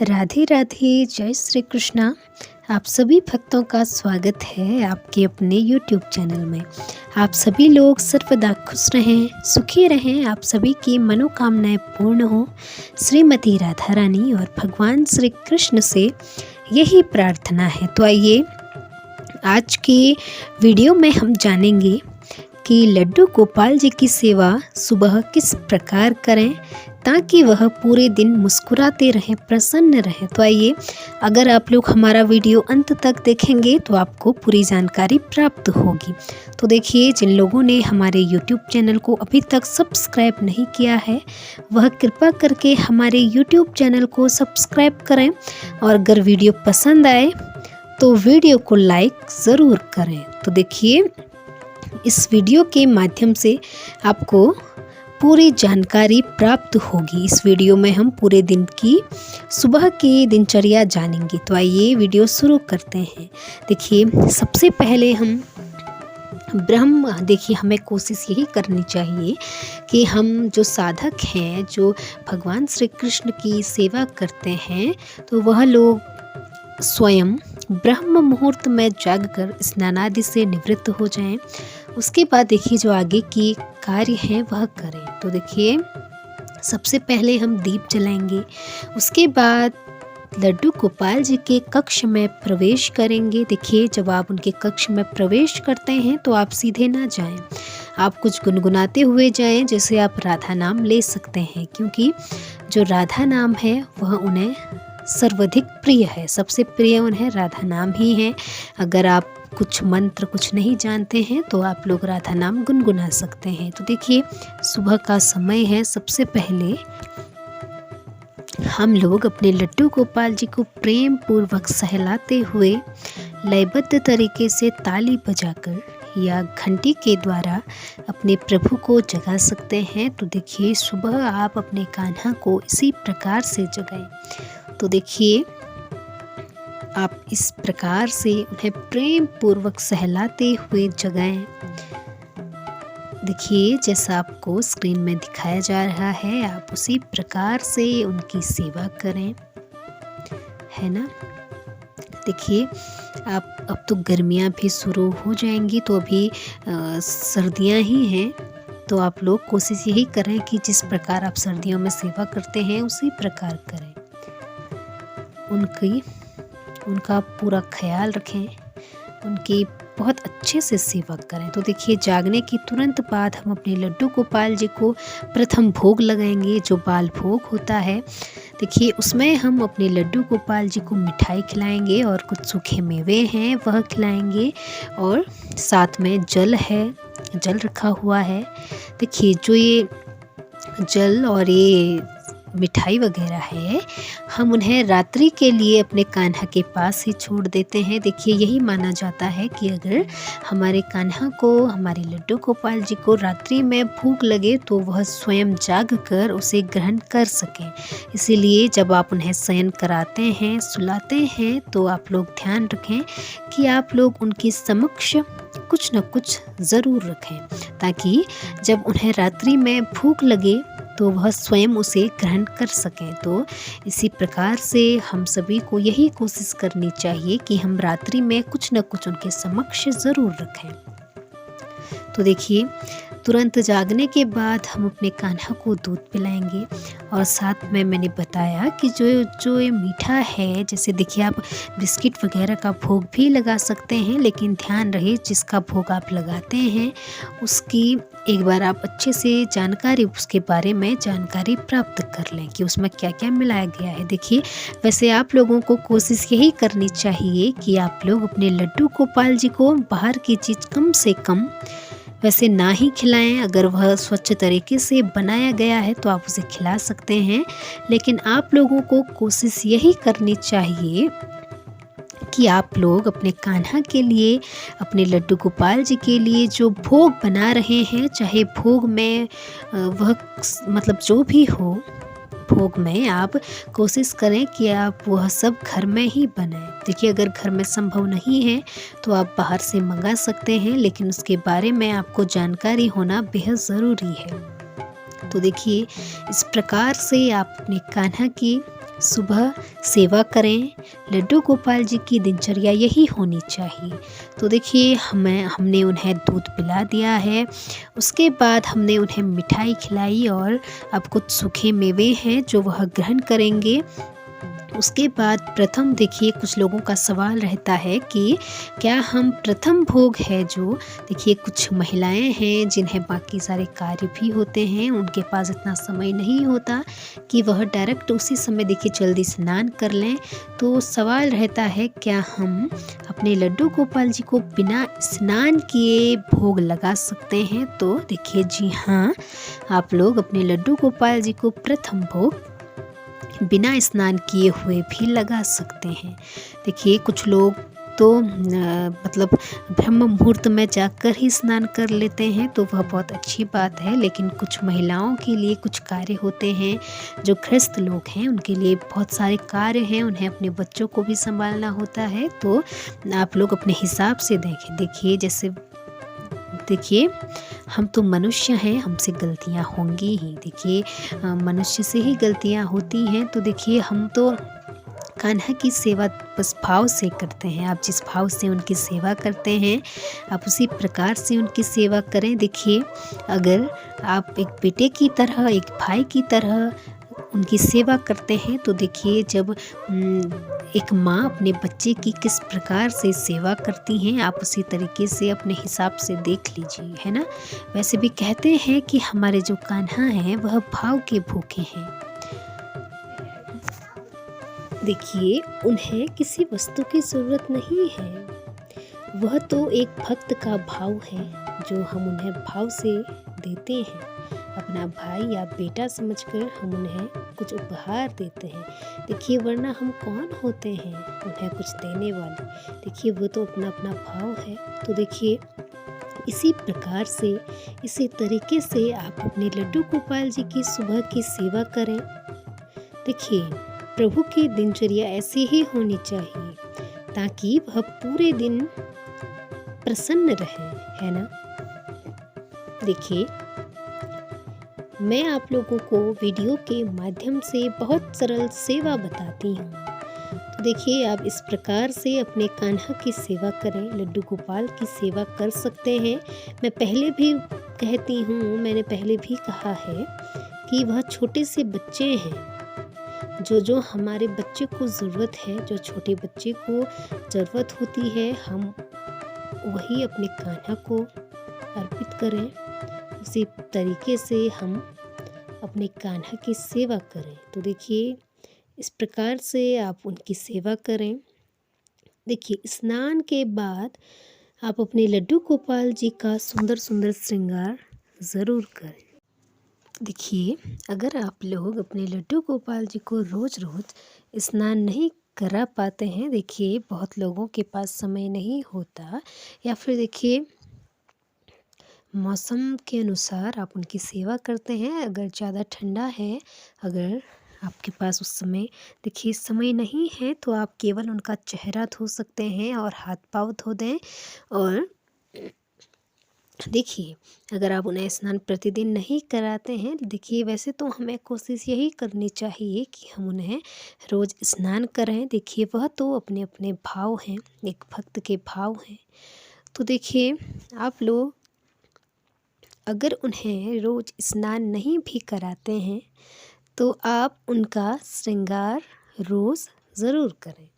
राधे राधे, जय श्री कृष्णा। आप सभी भक्तों का स्वागत है आपके अपने YouTube चैनल में। आप सभी लोग सर्वदा खुश रहें, सुखी रहें, आप सभी की मनोकामनाएं पूर्ण हो। श्रीमती राधा रानी और भगवान श्री कृष्ण से यही प्रार्थना है। तो आइए आज की वीडियो में हम जानेंगे कि लड्डू गोपाल जी की सेवा सुबह किस प्रकार करें ताकि वह पूरे दिन मुस्कुराते रहें, प्रसन्न रहें। तो आइए, अगर आप लोग हमारा वीडियो अंत तक देखेंगे तो आपको पूरी जानकारी प्राप्त होगी। तो देखिए, जिन लोगों ने हमारे YouTube चैनल को अभी तक सब्सक्राइब नहीं किया है वह कृपा करके हमारे YouTube चैनल को सब्सक्राइब करें, और अगर वीडियो पसंद आए तो वीडियो को लाइक ज़रूर करें। तो देखिए, इस वीडियो के माध्यम से आपको पूरी जानकारी प्राप्त होगी। इस वीडियो में हम पूरे दिन की सुबह की दिनचर्या जानेंगे। तो आइए वीडियो शुरू करते हैं। देखिए, सबसे पहले हम देखिए, हमें कोशिश यही करनी चाहिए कि हम जो साधक हैं, जो भगवान श्री कृष्ण की सेवा करते हैं, तो वह लोग स्वयं ब्रह्म मुहूर्त में जागकर स्नानादि से निवृत्त हो जाएं। उसके बाद देखिए, जो आगे की कार्य हैं वह करें। तो देखिए, सबसे पहले हम दीप जलाएंगे। उसके बाद लड्डू गोपाल जी के कक्ष में प्रवेश करेंगे। देखिए, जब आप उनके कक्ष में प्रवेश करते हैं तो आप सीधे ना जाएं, आप कुछ गुनगुनाते हुए जाएं। जैसे आप राधा नाम ले सकते हैं, क्योंकि जो राधा नाम है वह उन्हें सर्वाधिक प्रिय है। सबसे प्रिय उन्हें राधा नाम ही है। अगर आप कुछ मंत्र कुछ नहीं जानते हैं तो आप लोग राधा नाम गुनगुना सकते हैं। तो देखिए, सुबह का समय है। सबसे पहले हम लोग अपने लड्डू गोपाल जी को प्रेम पूर्वक सहलाते हुए लयबद्ध तरीके से ताली बजाकर या घंटी के द्वारा अपने प्रभु को जगा सकते हैं। तो देखिए, सुबह आप अपने कान्हा को इसी प्रकार से जगाएं। तो देखिए, आप इस प्रकार से उन्हें प्रेम पूर्वक सहलाते हुए जगाएं। देखिए, जैसा आपको स्क्रीन में दिखाया जा रहा है, आप उसी प्रकार से उनकी सेवा करें, है ना। देखिए, आप अब तो गर्मियां भी शुरू हो जाएंगी, तो अभी सर्दियां ही हैं। तो आप लोग कोशिश यही करें कि जिस प्रकार आप सर्दियों में सेवा करते हैं उसी प्रकार करें। उनका पूरा ख्याल रखें, उनकी बहुत अच्छे से सेवा करें। तो देखिए, जागने की तुरंत बाद हम अपने लड्डू गोपाल जी को प्रथम भोग लगाएंगे, जो बाल भोग होता है। देखिए, उसमें हम अपने लड्डू गोपाल जी को मिठाई खिलाएंगे और कुछ सूखे मेवे हैं वह खिलाएंगे, और साथ में जल रखा हुआ है। देखिए, जो ये जल और ये मिठाई वगैरह है, हम उन्हें रात्रि के लिए अपने कान्हा के पास ही छोड़ देते हैं। देखिए, यही माना जाता है कि अगर हमारे कान्हा को, हमारे लड्डू गोपाल जी को रात्रि में भूख लगे तो वह स्वयं जाग कर उसे ग्रहण कर सकें। इसीलिए जब आप उन्हें शयन कराते हैं, सुलाते हैं, तो आप लोग ध्यान रखें कि आप लोग उनके समक्ष कुछ न कुछ ज़रूर रखें, ताकि जब उन्हें रात्रि में भूख लगे तो वह स्वयं उसे ग्रहण कर सकें। तो इसी प्रकार से हम सभी को यही कोशिश करनी चाहिए कि हम रात्रि में कुछ न कुछ उनके समक्ष ज़रूर रखें। तो देखिए, तुरंत जागने के बाद हम अपने कान्हा को दूध पिलाएंगे, और साथ में मैंने बताया कि जो ये मीठा है, जैसे देखिए, आप बिस्किट वगैरह का भोग भी लगा सकते हैं, लेकिन ध्यान रहे जिसका भोग आप लगाते हैं उसकी एक बार आप अच्छे से उसके बारे में जानकारी प्राप्त कर लें कि उसमें क्या क्या मिलाया गया है। देखिए, वैसे आप लोगों को कोशिश यही करनी चाहिए कि आप लोग अपने लड्डू गोपाल जी को बाहर की चीज़ कम से कम वैसे ना ही खिलाएं। अगर वह स्वच्छ तरीके से बनाया गया है तो आप उसे खिला सकते हैं, लेकिन आप लोगों को कोशिश यही करनी चाहिए कि आप लोग अपने कान्हा के लिए, अपने लड्डू गोपाल जी के लिए जो भोग बना रहे हैं, चाहे भोग में वह मतलब जो भी हो, भोग में आप कोशिश करें कि आप वह सब घर में ही बनाएं। देखिए, अगर घर में संभव नहीं है तो आप बाहर से मंगा सकते हैं, लेकिन उसके बारे में आपको जानकारी होना बेहद ज़रूरी है। तो देखिए, इस प्रकार से आप अपने कान्हा की सुबह सेवा करें। लड्डू गोपाल जी की दिनचर्या यही होनी चाहिए। तो देखिए हमने उन्हें दूध पिला दिया है, उसके बाद हमने उन्हें मिठाई खिलाई और अब कुछ सूखे मेवे हैं जो वह ग्रहण करेंगे। उसके बाद प्रथम देखिए कुछ लोगों का सवाल रहता है कि क्या हम प्रथम भोग है जो देखिए कुछ महिलाएं हैं जिन्हें बाकी सारे कार्य भी होते हैं, उनके पास इतना समय नहीं होता कि वह डायरेक्ट उसी समय देखिए जल्दी स्नान कर लें। तो सवाल रहता है क्या हम अपने लड्डू गोपाल जी को बिना स्नान किए भोग लगा सकते हैं? तो देखिए जी हाँ, आप लोग अपने लड्डू गोपाल जी को प्रथम भोग बिना स्नान किए हुए भी लगा सकते हैं। देखिए कुछ लोग तो मतलब ब्रह्म मुहूर्त में जाकर ही स्नान कर लेते हैं, तो वह बहुत अच्छी बात है। लेकिन कुछ महिलाओं के लिए कुछ कार्य होते हैं, जो गृहस्थ लोग हैं उनके लिए बहुत सारे कार्य हैं, उन्हें अपने बच्चों को भी संभालना होता है। तो आप लोग अपने हिसाब से देखिए जैसे देखिए हम तो मनुष्य हैं, हमसे गलतियां होंगी ही। देखिए मनुष्य से ही गलतियां होती हैं। तो देखिए हम तो कान्हा की सेवा बस भाव से करते हैं। आप जिस भाव से उनकी सेवा करते हैं आप उसी प्रकार से उनकी सेवा करें। देखिए अगर आप एक बेटे की तरह, एक भाई की तरह उनकी सेवा करते हैं तो देखिए जब एक माँ अपने बच्चे की किस प्रकार से सेवा करती हैं, आप उसी तरीके से अपने हिसाब से देख लीजिए, है ना। वैसे भी कहते हैं कि हमारे जो कान्हा हैं वह भाव के भूखे हैं। देखिए उन्हें किसी वस्तु की ज़रूरत नहीं है, वह तो एक भक्त का भाव है जो हम उन्हें भाव से देते हैं। अपना भाई या बेटा समझकर हम उन्हें कुछ उपहार देते हैं। देखिए वरना हम कौन होते हैं उन्हें कुछ देने वाले। देखिए वो तो अपना अपना भाव है। तो देखिए इसी प्रकार से, इसी तरीके से आप अपने लड्डू गोपाल जी की सुबह की सेवा करें। देखिए प्रभु की दिनचर्या ऐसी ही होनी चाहिए ताकि वह पूरे दिन प्रसन्न रहे, है ना। देखिए मैं आप लोगों को वीडियो के माध्यम से बहुत सरल सेवा बताती हूँ। तो देखिए आप इस प्रकार से अपने कान्हा की सेवा करें, लड्डू गोपाल की सेवा कर सकते हैं। मैं पहले भी कहती हूँ, मैंने पहले भी कहा है कि वह छोटे से बच्चे हैं, जो हमारे बच्चे को ज़रूरत है, जो छोटे बच्चे को ज़रूरत होती है, हम वही अपने कान्हा को अर्पित करें। उसी तरीके से हम अपने कान्हा की सेवा करें। तो देखिए इस प्रकार से आप उनकी सेवा करें। देखिए स्नान के बाद आप अपने लड्डू गोपाल जी का सुंदर सुंदर श्रृंगार ज़रूर करें। देखिए अगर आप लोग अपने लड्डू गोपाल जी को रोज़ रोज़ स्नान नहीं करा पाते हैं, देखिए बहुत लोगों के पास समय नहीं होता, या फिर देखिए मौसम के अनुसार आप उनकी सेवा करते हैं। अगर ज़्यादा ठंडा है, अगर आपके पास उस समय देखिए समय नहीं है, तो आप केवल उनका चेहरा धो सकते हैं और हाथ पाँव धो दें। और देखिए अगर आप उन्हें स्नान प्रतिदिन नहीं कराते हैं, देखिए वैसे तो हमें कोशिश यही करनी चाहिए कि हम उन्हें रोज़ स्नान कराएं। देखिए वह तो अपने अपने भाव हैं, एक भक्त के भाव हैं। तो देखिए आप लोग अगर उन्हें रोज़ स्नान नहीं भी कराते हैं तो आप उनका श्रृंगार रोज़ ज़रूर करें।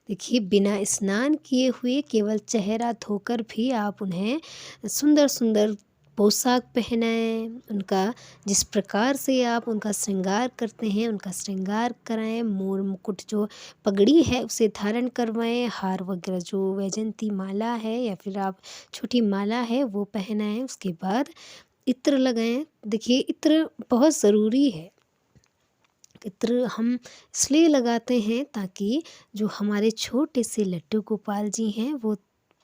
देखिए बिना स्नान किए हुए केवल चेहरा धोकर भी आप उन्हें सुंदर सुंदर पोशाक पहनाएं। उनका जिस प्रकार से आप उनका श्रृंगार करते हैं उनका श्रृंगार कराएं। मोर मुकुट जो पगड़ी है उसे धारण करवाएं। हार वगैरह जो वैजंती माला है या फिर आप छोटी माला है वो पहनाएं। उसके बाद इत्र लगाएं। देखिए इत्र बहुत ज़रूरी है। इत्र हम इसलिए लगाते हैं ताकि जो हमारे छोटे से लड्डू गोपाल जी हैं वो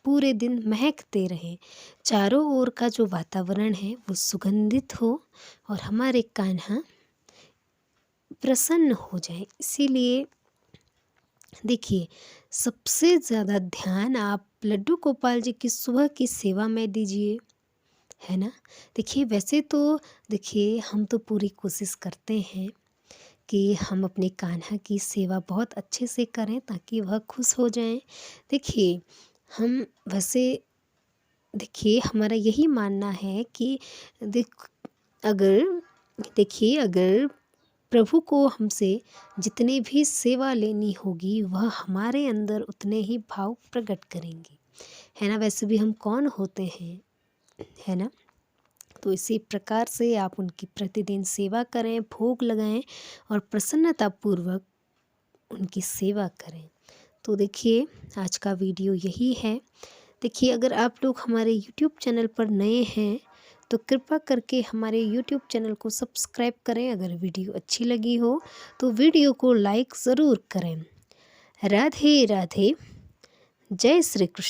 पूरे दिन महकते रहें, चारों ओर का जो वातावरण है वो सुगंधित हो और हमारे कान्हा प्रसन्न हो जाए। इसीलिए देखिए सबसे ज़्यादा ध्यान आप लड्डू गोपाल जी की सुबह की सेवा में दीजिए, है ना। देखिए वैसे तो देखिए हम तो पूरी कोशिश करते हैं कि हम अपने कान्हा की सेवा बहुत अच्छे से करें ताकि वह खुश हो जाएं। देखिए हम वैसे देखिए हमारा यही मानना है कि देख अगर देखिए अगर प्रभु को हमसे जितनी भी सेवा लेनी होगी वह हमारे अंदर उतने ही भाव प्रकट करेंगे, है ना। वैसे भी हम कौन होते हैं, है ना। तो इसी प्रकार से आप उनकी प्रतिदिन सेवा करें, भोग लगाएं और प्रसन्नतापूर्वक उनकी सेवा करें। तो देखिए आज का वीडियो यही है। देखिए अगर आप लोग हमारे यूट्यूब चैनल पर नए हैं तो कृपया करके हमारे यूट्यूब चैनल को सब्सक्राइब करें। अगर वीडियो अच्छी लगी हो तो वीडियो को लाइक ज़रूर करें। राधे राधे, जय श्री कृष्ण।